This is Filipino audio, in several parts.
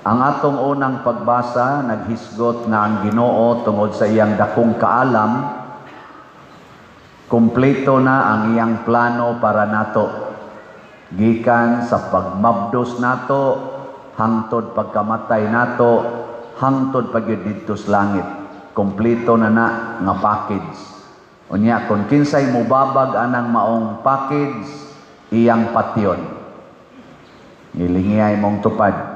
Ang atong unang pagbasa naghisgot nga ang Ginoo tungod sa iyang dakong kaalam, kumpleto na ang iyang plano para nato. Gikan sa pagmabdos nato, hangtod pagkamatay nato, hangtod pagyud didto sa langit. Kumpleto na nga package. Unya kung kinsay mubabag anang maong package, iyang patyon. Ngilingiyay mong tupad.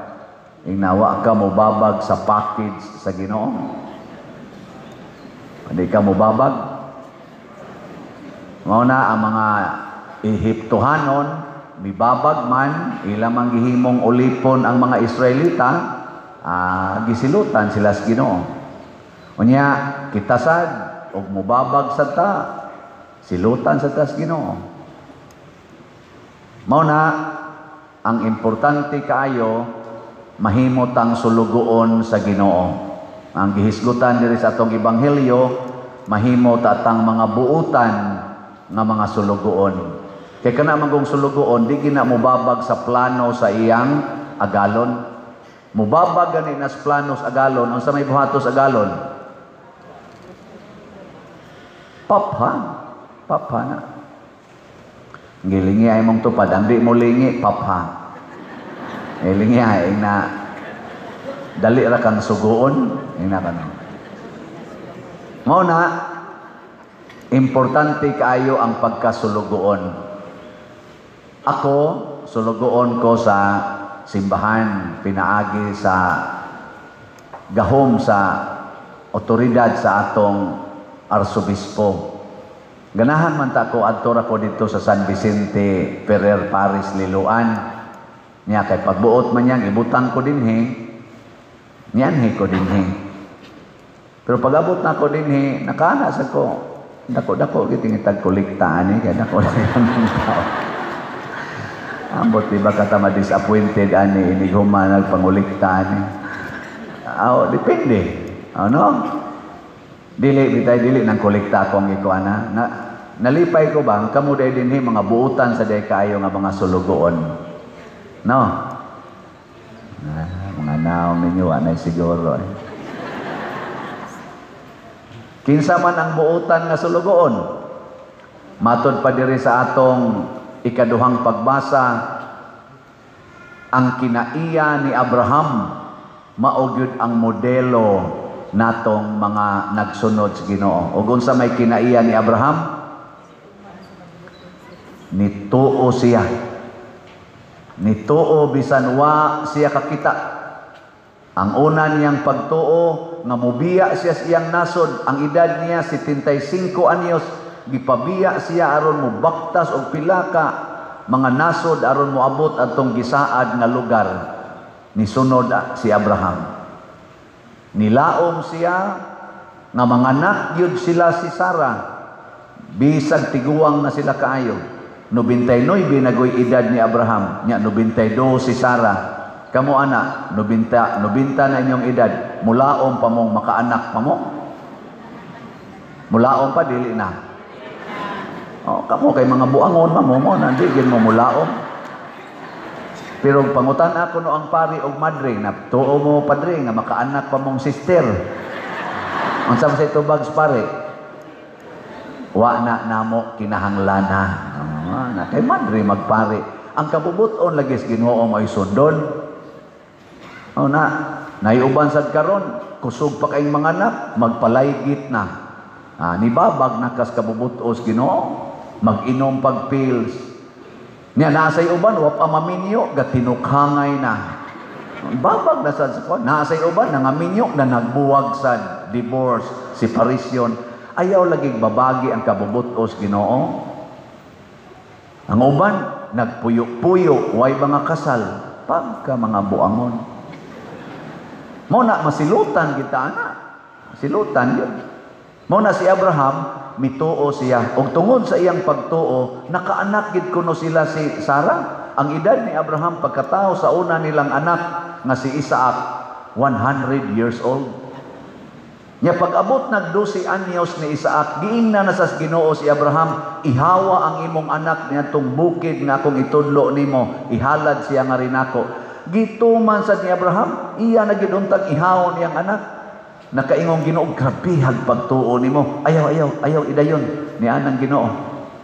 Inawa ka mubabag sa package sa Ginoo. Hindi ka mubabag. Mao na ang mga Ehiptohanon, mibabag man, ilang manggihimong ulipon ang mga Israelita, gisilutan sila sa Ginoo. Unya, kita sad, og mubabag sa ta, silutan sa ta sa Ginoo. Mao na, ang importante kaayo, mahimot ang sulugoon sa Ginoo. Ang gihisgutan diri sa atong ebanghelyo, mahimot atang mga buutan nga mga sulugoon. Kay kana magong sulugoon, di gina mubabag sa plano sa iyang agalon. Mubabag gani nas plano sa agalon, unsa may buhatos agalon? Papha na. Gilingi ay mong tupad, ang di mo lingi, papha. Lingi ay na dali ra kang suguon, ina kan. Mao na importante kaayo ang pagkasulugoon. Ako sulugoon ko sa simbahan, pinaagi sa gahom sa otoridad sa atong arsobispo. Ganahan man ta ko adto ra ko dito sa San Vicente Ferrer Paris Liloan. Niya kay pagbuot man yang ibutang ko dinhi, niyanhi ko dinhi. Pero pag abot na ko dinhi, nakana sa ko, dako gitingitag kolekta ani kay dako lang tao. Ambot diba ka ta ma-disappointed ani inig human nagpangolekta ani. Depende. Ano? Dili nang kolekta ko ang ikuana. Nalipay ko bang kamo day dinhi mga buutan sa day kayo nga mga sulugoon. No? Mga naong ninyo, anay siguro. Kinsa man ang buutan nga sulugoon. Matod pa diri sa atong ikaduhang pagbasa, ang kinaiya ni Abraham, maugyod ang modelo natong mga nagsunod sa Ginoo. Ug unsa may kinaiya ni Abraham? Nituo siya. Nituo bisan wa siya kakita. Ang una niyang pagtuo nga mubiya siya sa iyang nasod, ang edad niya 75 anyos, gipabiya siya aron mubaktas og pila ka mga nasod aron moabot atong gisaad nga lugar. Nisunod si Abraham. Nilaom siya nga manganak yun sila si Sarah. Bisag tiguang na sila kaayo. 99 binagoy edad ni Abraham. Nya 92 si Sarah. Kamo ana 90 na inyong edad. Mulaom pa mong makaanak pa mo. Mulaom pa dili na. Kamo kay mga buangon mo nandi gid mo mulaom. Pero pangutan ako no ang pari og madre na tuo mo padre nga makaanak pa mong sister. Unsa man say tubag pare? Wa na namo kinahanglan na kay madre magpare. Ang kabubuton lagi sa Ginoo ay sundon. Naiuban sad karon kusog pa kaing mga anak magpalaygit na. Nibabag na kas kabubutos Ginoo. Mag-inom pag pills. Niya nasay uban wa pa maminyo gatinukhangay na. Babag na sad sa nasay uban nangaminyo na nagbuwag sad, divorce, separation. Ayaw laging babagi ang kabubutos Ginoo. Ang uban nagpuyo-puyo, way mga kasal pagka mga buangon. Mo na masilutan kita ana. Silutan yun. Mo na si Abraham mituo siya. Og tungod sa iyang pagtuo, nakaanak gid kuno sila si Sarah. Ang edad ni Abraham pagkatao sa una nilang anak nga si Isaac, 100 years old. Nya pag-abot nag 12 anyos ni Isaac, giingna na sa Ginoo si Abraham, ihawa ang imong anak niadtong bukid nga akong itudlo nimo, ihalad siya nga rin ako. Gituman sa ni Abraham, iya na giduntag ihawon niyang anak. Nakaingong Ginoo, grabihag pagtuo nimo. Ayaw idayon ni anang Ginoo.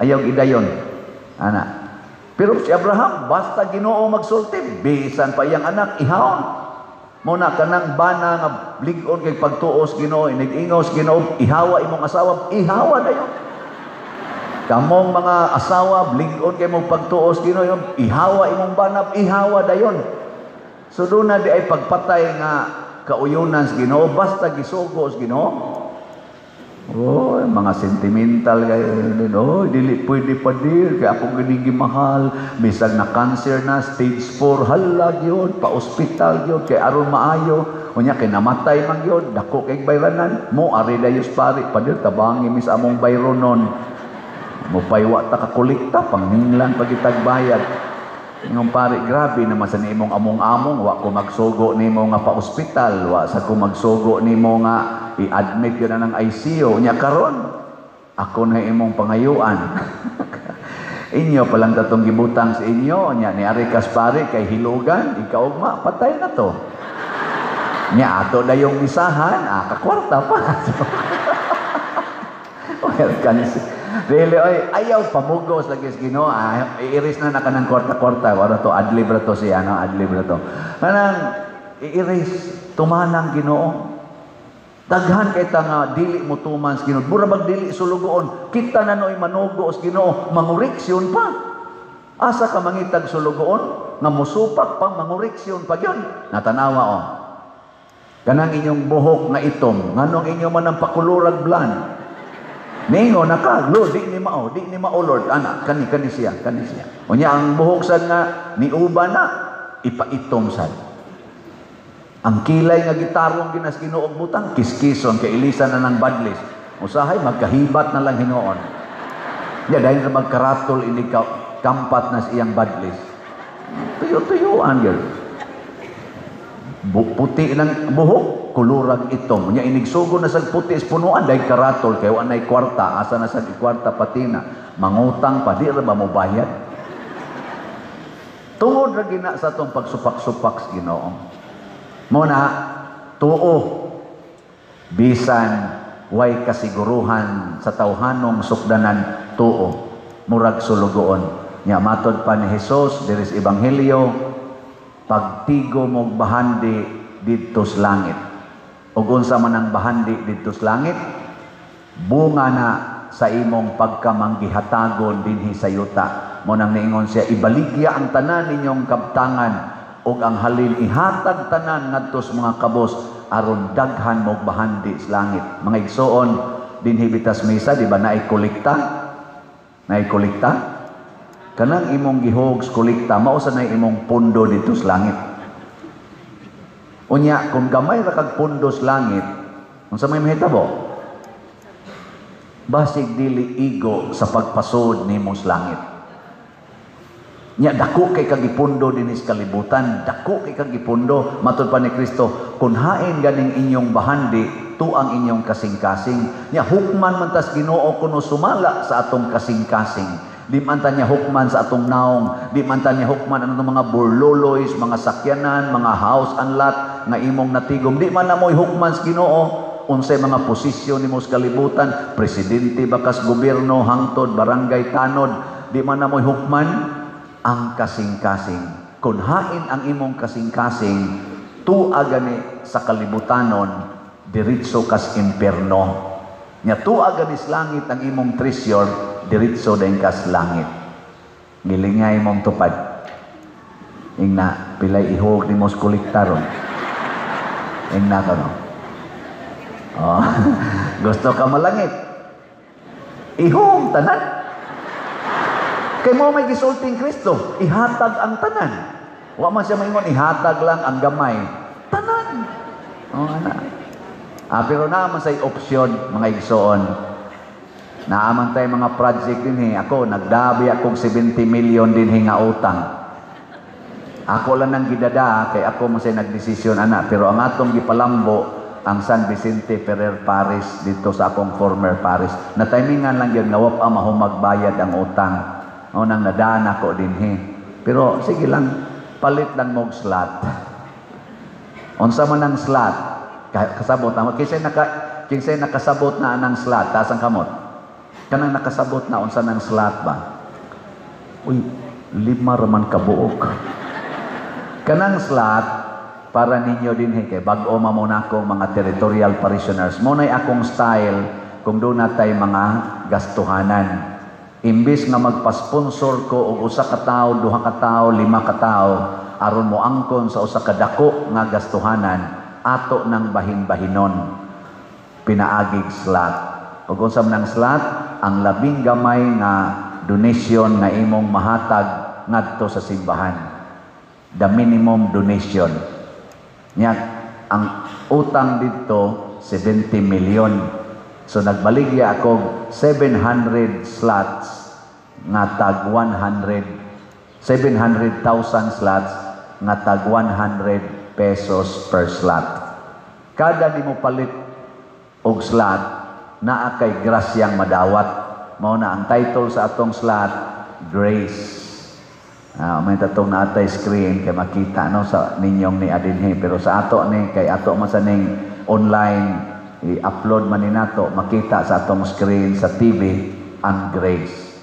Ayaw idayon. Ana. Pero si Abraham, basta Ginoo magsulti, bisan pa iyang anak ihawon. Muna kanang bana nga ligon kay pagtuos Ginoo, inigingos Ginoo, ihawa imong asawa, ihawa dayon. Kamong mga asawa, ligon kay mong pagtuos Ginoo, ihawa imong banap, ihawa dayon. So doon na di ay pagpatay nga kauyunan sa Ginoo, basta gisugo sa Ginoo. Oh, mga sentimental kayo. Oh, dili pwede pa dir kaya ako ganigi mahal. Bisag na cancer na stage 4 halag yun, pa-hospital yun kay aron maayo. Unya kay namatay man yun, dako kay bayranan mo ari dayos pari padir tabangi mis among bayronon. Mo paywa ta ka kolekta panginglan pagitag bayad. Ngong pari grabe naman sa nimong among-among wa ko magsugo nimo nga pa-hospital, wa sa ko magsugo nimo nga i-admit yun na ng ICU. Nya karon ako na imong pangayuan. Inyo palang tatong gibutang sa inyo. Nya ni Ari Kaspari kay hilugan, ikaw ugma, patay na to. Nya ato na yung misahan, kakwarta pa. Well, really, ayaw pamugos lagi sa Ginoo. Iiris na kanang kwarta-kwarta. Wala to, adlib ra to siya, no? Adlib ra to. Kanang iiris, tumanang Ginoo. Daghan kay ta nga dili mo tuman sa Ginoo. Burabag dili sulugoon. Kita na noy manugo sa Ginoo, manguriksyon pa. Asa ka mangitag sulugoon nga musupak pa manguriksyon pa gyud. Natanawa o. Kanang inyong buhok nga itom, nganong inyo man ang pakulurag blan. Ningo naka, Lord, di ni mao Lord, anak, kani siya. Unya ang buhok sad nga ni uba na ipaitom sad. Ang kilay nga gitarong ginas Ginoo butang kiskison kay ilisan na ng badlis. Usahay magkahibat na lang Hinoon. Ya dahil na magkaratol ini kampat na siyang badlis. Tuyo-tuyuan gyud. Puti ng buhok, kulurag itom. Nya inigsugo na sa puti is punuan dahil karatol kay anay kwarta, asa na sa kwarta patina, mangutang pa di ra ba mo bayad? Tungod ra gina sa tong pagsupak-supak sa Ginoo. Muna tuo bisan way kasiguruhan sa tawhanong sukdanan tuo murag sulugoon. Nya matod pa ni Hesus diri sa ebanghelyo, pagtigo mong bahandi didto sa langit. Ug unsa man ang bahandi didto sa langit, bunga na sa imong pagkamanggihatagon dinhi sa yuta. Mo nang niingon siya, ibaligya ang tanan ninyong kabtangan ug ang halin ihatag tanan ngadto sa mga kabos aron daghan mong bahandi sa langit. Mga igsoon dinhi bitas misa, di ba naay kolekta? Naay kolekta? Kanang imong gihog sa kolekta, mao sa nay imong pundo dito sa langit. Unya, kung gamay ra kag pundo sa langit, unsa may mahitabo? Basig dili igo sa pagpasod nimo sa langit. Nya dako kay kagipundo dinhi sa kalibutan, dako kay kagipundo matud pa ni Kristo, kun hain ganing inyong bahandi tuang inyong kasing-kasing. Nya hukman man tas Ginoo kuno sumala sa atong kasing-kasing. Di man niya hukman sa atong naong, di man niya hukman ano mga burloloys, mga sakyanan, mga house and lot nga imong natigom. Di man na mo'y hukman sa Ginoo unsay mga posisyon nimo sa kalibutan, presidente bakas gobyerno hangtod barangay tanod, di man na mo'y hukman ang kasing-kasing. Kun hain ang imong kasing-kasing tua gani sa kalibutanon, diretso kas impierno. Nya tua gani sa langit ang imong treasure, diretso dayon kas langit. Gilingay mong tupad. Ingna pilay ihog ni mos kolektaron. Ingna ka no. Oh, gusto ka malangit. Ihog tanan. Kay mo may gisulting Kristo, ihatag ang tanan. Wa man siya maingon ihatag lang ang gamay. Tanan. Oh, ana. Pero naaman say opsyon mga igsoon. Naaman tay mga project din ako nagdabi akong 70 million din nga utang. Ako lang nang gidada kay ako man say nagdesisyon ana, pero ang atong gipalambo ang San Vicente Ferrer Parish dito sa akong former parish. Na timingan lang gyud nawap mahumagbayad ang utang. O nang nadaan ako dinhi. Pero sige lang, palit lang mog slot. Unsa man ang slot? Kasabot na. Kinsay nakasabot na anang slot, taas ang kamot. Kanang nakasabot na unsa nang slot ba? Uy, 5 raman kabuok. Kanang slot para ninyo din kay bag-o mamuna akong mga territorial parishioners. Munay akong style kung doon natay mga gastuhanan. Imbis nga magpa-sponsor ko og usa ka tawo, 2 ka tawo, 5 ka tawo, aron mo angkon sa usa ka dako nga gastuhanan, ato ng bahin-bahinon. Pinaagig slot. Ug unsa man ang slot, ang labing gamay nga donation nga imong mahatag ngadto sa simbahan. The minimum donation. Nya ang utang dito 70 million. So nagbaligya ako 700 slots nga tag 700,000 slots nga tag 100 pesos per slot. Kada nimo palit og slot naa kay grasyang madawat. Mao na ang title sa atong slot, Grace. May tatong naatay screen kay makita no sa ninyong ni adinhi, pero sa ato ni kay ato man sa ning online i-upload man ni nato, makita sa atong screen sa TV ang grace.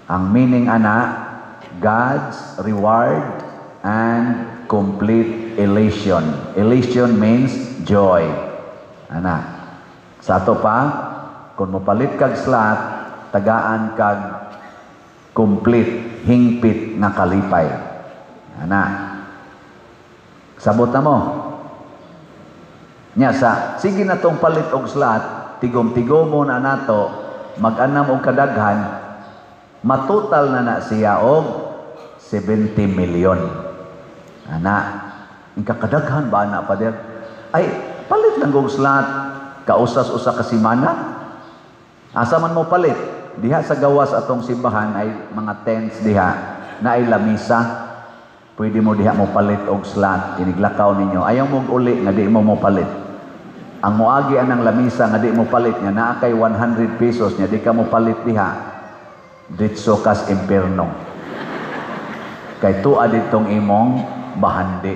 Ang meaning ana, God's reward and complete elation. Elation means joy. Ana. Sa ato pa, kung mopalit kag slot, tagaan kag complete, hingpit nga kalipay. Ana. Sabot na mo. Nya sa sige na tong palit og slot, tigom-tigomo na nato, mag-anam og kadaghan, matotal na siya og 70 million. Ana, ang kakadaghan ba na pa der? Ay, palit lang og slot, kausas-usa ka semana. Asa man mo palit? Diha sa gawas atong simbahan ay mga tents diha na ay lamisa. Pwede mo diha mo palit og slot, iniglakaw ninyo. Ayaw mo uli nga di mo palit. Ang moagi anang lamisa nga di mo palit nga naa kay 100 pesos nya di ka mo palit diha. Ditso kas impierno. Kay tuwa ditong imong bahandi.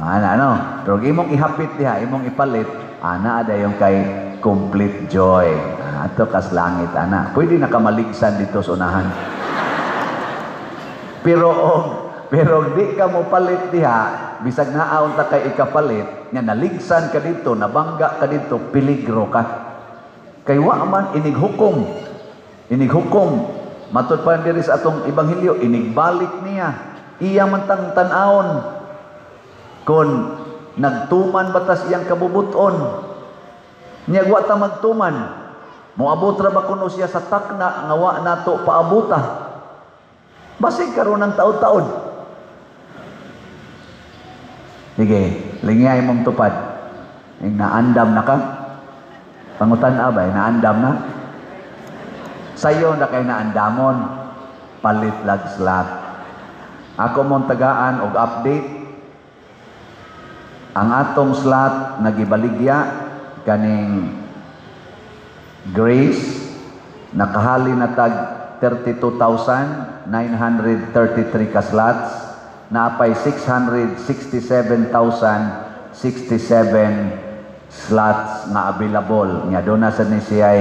Ano? Pero imong ihapit diha, imong ipalit, ana ada yung kay complete joy. Ato kas langit ana. Pwede nakamaligsan dito sa unahan. Pero di ka mo palit diha, bisag naaon ta kay ikapalit, nga naligsan ka dito, nabangga ka dito, peligro ka. Kay wa man inighukom. Inighukom. Matod pa diri sa atong ebanghelyo, inigbalik niya. Iya man tang tan-aon. Kon nagtuman batas iyang kabubuton. Nya wa ta magtuman. Moabot ra ba kuno siya sa takna nga wa nato paabuta. Basig karon ng taud-taud. Sige, lingay mong tupad. Naandam na ka? Pangutan abay, naandam na? Sayo na kay naandamon, palit lag slot. Ako mong tagaan og update. Ang atong slot nagibaligya kaning Grace, nakahali na tag 32,933 ka slots, naapay 667,067 slots na available. Nya doon na sa ni siya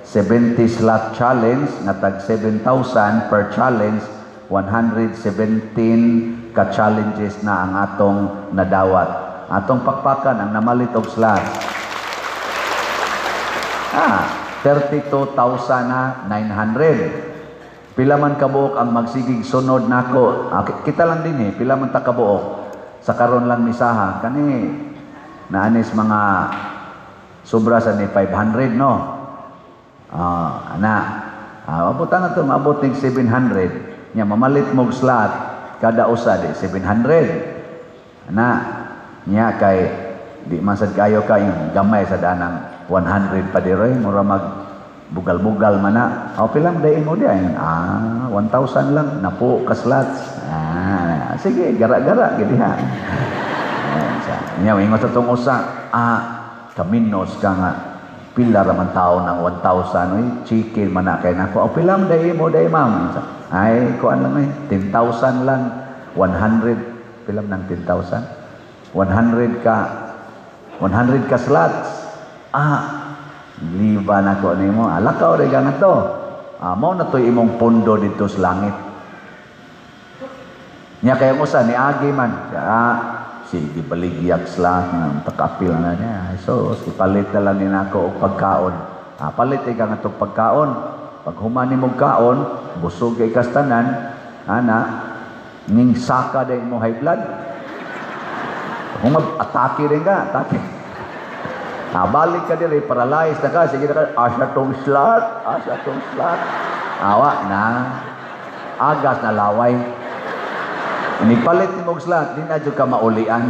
70 slot challenge na tag 7,000 per challenge, 117 ka challenges na ang atong nadawat. Atong pakpakan ang namalit og slots. 32,900. Pila man kabuok ang magsigig sunod nako. Kita lang din pila man ta kabuok. Sa karon lang misaha kani naanis mga sobra sa ni 500 no. Abutan na to maabot ning 700. Nya mamalit mog slot kada usa di 700. Nya kay di man sad kayo kay gamay sa danang 100 pa diroy, mura mag bugal-bugal man na. Pila mo dahin mo diyan? 1,000 lang, napo ka slots. Sige, gara-gara, gidi ha. Ingaw sa itong usa, kaminos ka nga, pila raman tao ng 1,000, chicken man na kayo na. Pila mo dahin mo, ma'am? Ay, kuan lang 10,000 lang, 100 Pilam ng 10,000? 100 ka slots. Liba na ko nimo. Alakaw rin ka na to. Mao na to imong pondo dito sa langit. Nya kaya mo sa ni Agi man. Sige baligyak slot ng takapil na niya. So, ipalit na lang din ako og pagkaon. Palit ka nga itong pagkaon. Pag humani mong kaon, busog kay kastanan, ning saka din mo high blood. Kung atake rin ka, atake. Balik ka din, paralyzed na ka, sige na ka, asya tong slot. Awa na, agas na laway. Inipalit ni mong slot, di na dyan ka maulian.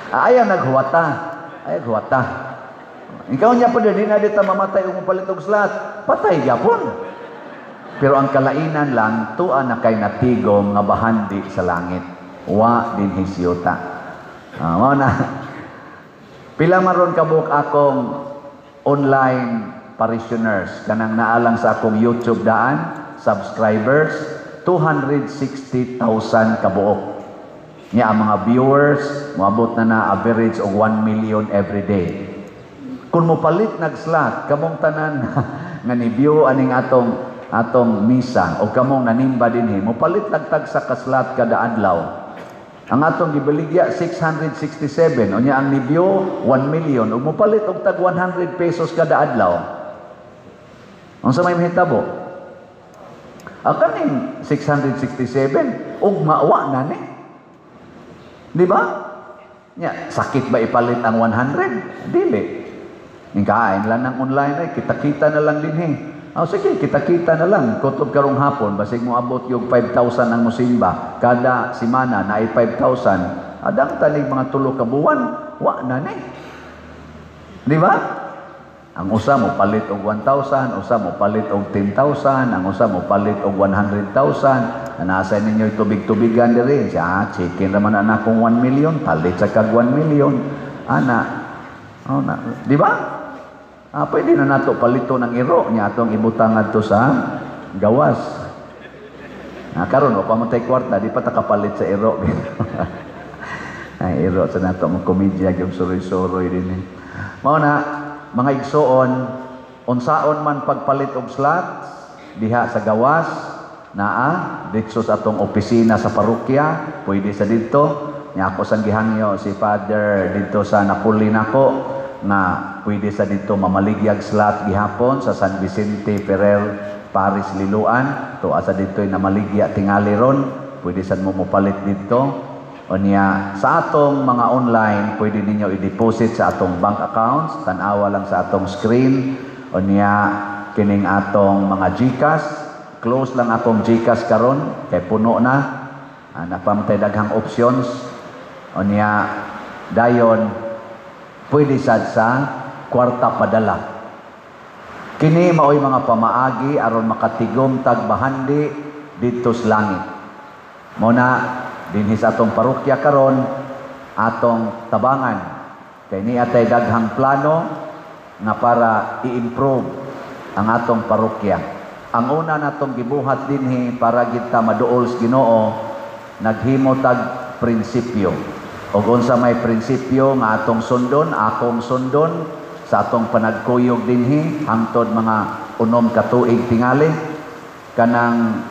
Ayaw naghuwata. Ikaw niya po din, di na dito mamatay kung palit ng slot. Patay yapon. Pero ang kalainan lang, tuan na kay natigom nga bahandi sa langit. Wa din hisyota. Pila maron kabuk akong online parishioners. Kanang naalang sa akong YouTube daan, subscribers, 260,000 kabuok. Niya ang mga viewers, moabot na average og 1 million every day. Kung mo palit nag-slot, kamong tanan nga ni-view aning atong misa o kamong nanimba dinhi, mo palit lagtag sa ka-slot kada adlaw. Ang atong gibaligya 667, unya ang ni-view 1 million, ug mo palit og tag 100 pesos kada adlaw. Unsa may mahitabo? Kaning 667 ug maawa na ni. Di ba? Nya, sakit ba ipalit ang 100? Dili. Ning kain lang ng online ay kita-kita na lang din sige, kita-kita na lang. Kutob karong hapon basig mo abot yung 5,000 ang musimba. Kada semana na ay 5,000. Adang tanig mga 3 ka buwan, wa na ni. Di ba? Ang usa mo palit og 1,000, usa mo palit og 10,000, ang usa mo palit og 100,000. Nasa ninyo tubig-tubigan diri. Chicken naman na akong 1 million, palit sa kag 1 million. Di ba? Pwede na nato palito ng iro niya atong ibutang adto sa gawas. Karon pa mo tay kwarta, di pa ta kapalit sa iro. Ay iro sa nato mo komedya gyud suroy-suroy din. Mao na mga igsoon, unsaon man pagpalit og slots diha sa gawas, dito sa atong opisina sa parokya, pwede sa dito. Nya ako sang gihangyo si Father dito sa napuli nako na pwede sa dito mamaligyag slot gihapon sa San Vicente Ferrer Paris Liloan. To asa dito'y namaligya tingali ron, pwede sad mo mopalit dito. O niya, sa atong mga online, pwede ninyo i-deposit sa atong bank accounts. Tanawa lang sa atong screen. O niya, kining atong mga GCash. Close lang atong GCash karon kay puno na. Napamtay daghang options. O niya, dayon, pwede sad sa kwarta padala. Kini maoy mga pamaagi aron makatigom tag bahandi dito sa langit. Muna, dinhi sa atong parokya karon atong tabangan kay ni atay daghang plano nga para i-improve ang atong parokya. Ang una natong gibuhat dinhi para kita maduol sa Ginoo, naghimo tag prinsipyo. Ug unsa may prinsipyo nga atong sundon, akong sundon sa atong panagkuyog dinhi hangtod mga 6 ka tuig tingali kanang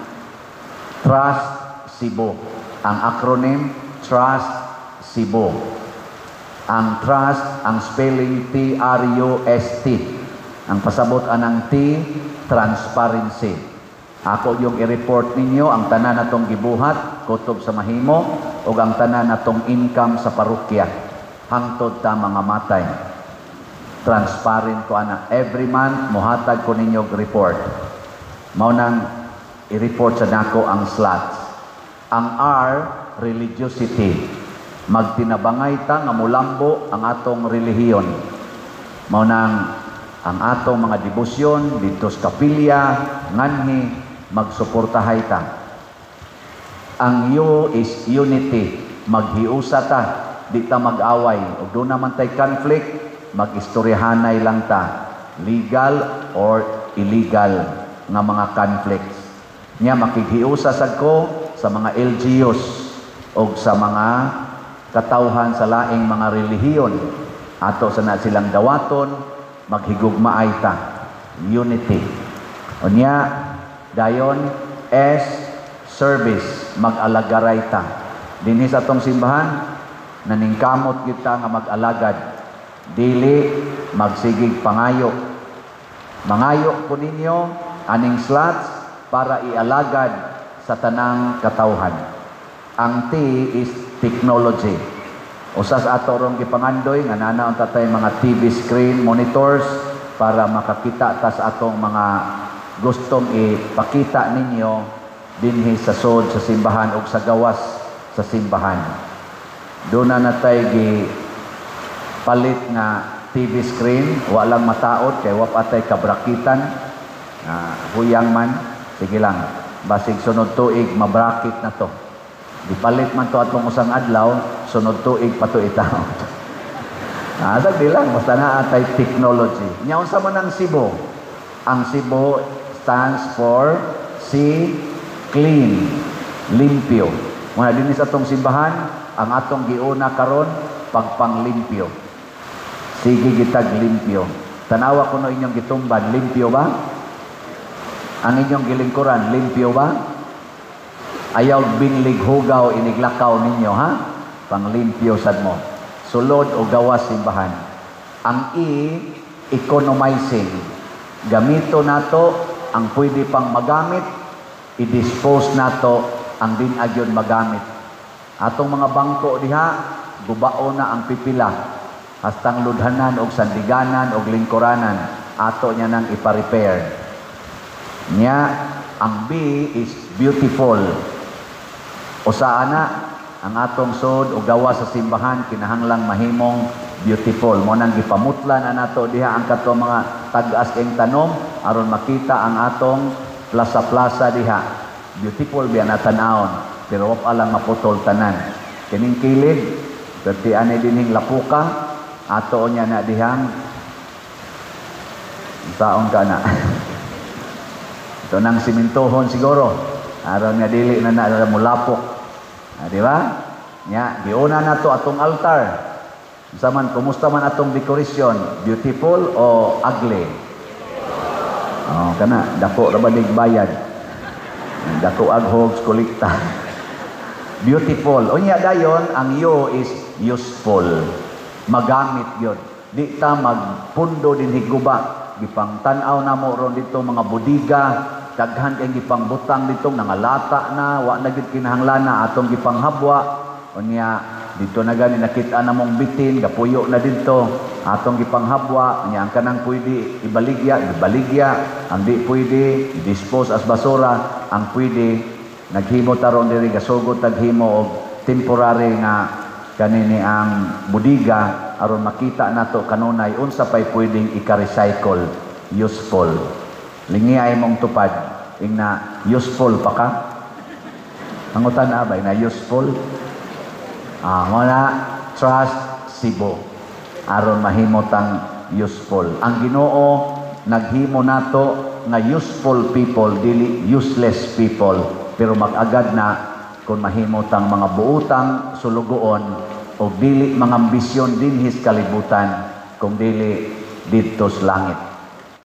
Trust Cebu. Ang acronym, Trust Cebu. Ang trust, ang spelling T-R-U-S-T. Ang pasabot anang T, transparency. Ako yung i-report ninyo ang tanan natong gibuhat, kutob sa mahimo, o ang tanan natong income sa parokya. Hangtod ta mga matay. Transparent ko anak. Every month, muhatag ko ninyo report. Mao nang i-report sa nako ang slots. Ang R, religiosity. Magtinabangay ta nga mulambo ang atong relihiyon. Mao nang ang atong mga debosyon dito sa kapilya nganhi magsuportahay ta. Ang U is unity. Maghiusa ta, di ta mag-away. Ug do naman tay conflict, mag-istoryahanay lang ta. Legal or illegal nga mga conflicts. Nya makighiusa sad ko sa mga LGUs o sa mga katawhan sa laing mga relihiyon. Ato sana silang dawaton, maghigugmaay ta. Unity. Unya, dayon, S, service, mag-alagaray ta. Dinhi sa atong simbahan, naningkamot kita nga mag-alagad. Dili, magsigig pangayo. Mangayo po ninyo, aning slots, para ialagad sa tanang katawhan. Ang T is technology. Usas ato rong gipangandoy nga nanaon ta tay mga TV screen monitors para makakita ta sa atong mga gustong ipakita ninyo dinhi sa sod sa simbahan ug sa gawas sa simbahan. Doon na natay gi palit nga TV screen, walang mataod kay wa patay kabrakitan. Huyang man, sige lang. Basig sunod tuig mabrakit na to. Dipalit man to atong usang adlaw, sunod tuig pa to itaon. Sagdi lang, basta na atay technology. Nya unsa man ang Cebu? Ang Cebu stands for C, clean, limpyo. Muna din sa atong simbahan, ang atong giuna karon pagpanglimpyo. Sige gitag limpyo. Tanawa ko no inyong gitumban, limpyo ba? Ang inyong gilingkuran, limpyo ba? Ayaw binlig hugaw, iniglakaw ninyo, ha? Panglimpyo sad mo. Sulod o gawas simbahan. Ang E, economizing. Gamito nato ang pwede pang magamit, i-dispose nato ang dinagyon magamit. Atong mga bangko diha, gubao na ang pipila. Hastang ludhanan o sandiganan o lingkuranan, ato niya nang ipa-repair. Nya, ang B is beautiful. Usa na ang atong sod o gawa sa simbahan kinahanglang mahimong beautiful. Mo nang gipamutlan na nato diha ang kato mga tag-as ing tanom aron makita ang atong plaza-plaza diha. Beautiful biya na tan-awon pero wa lang maputol tanan. Kining kilid perti ani dinhing lapuka ato nya na dihang taong ka na. Ito nang simintohon siguro aron nga dili na mulapok. Di ba? Nya, giuna na to atong altar. Saman, kumusta man atong dekorasyon? Beautiful o ugly? Oh, kana, dako ra ba bayad? Dako aghogs kolekta. Beautiful. Unya dayon, ang U is useful. Magamit yun. Di ta magpundo din higuba. Gipang tanaw na mo ron dito mga budiga. Daghan kay gipang butang dito nangalata na wa na gid kinahanglan atong gipang habwa unya dito na gani nakita na mong bitin gapuyo na dito atong gipang habwa unya ang kanang pwede ibaligya ang di pwede i-dispose as basura ang pwede naghimo taron diri gasugod taghimo og temporary nga kanini ang budiga aron makita nato kanunay unsa pay pwedeng ika-recycle useful. Lingi ay mong tupad, ing na useful pa ka? Pangutan na ba, na useful? Muna, trust Cebu. Aron mahimotang useful. Ang Ginoo, naghimo nato na useful people, dili useless people. Pero mag-agad na kung mahimotang mga buutang sulugoon o dili mga ambisyon dinhis kalibutan kung dili dito sa langit.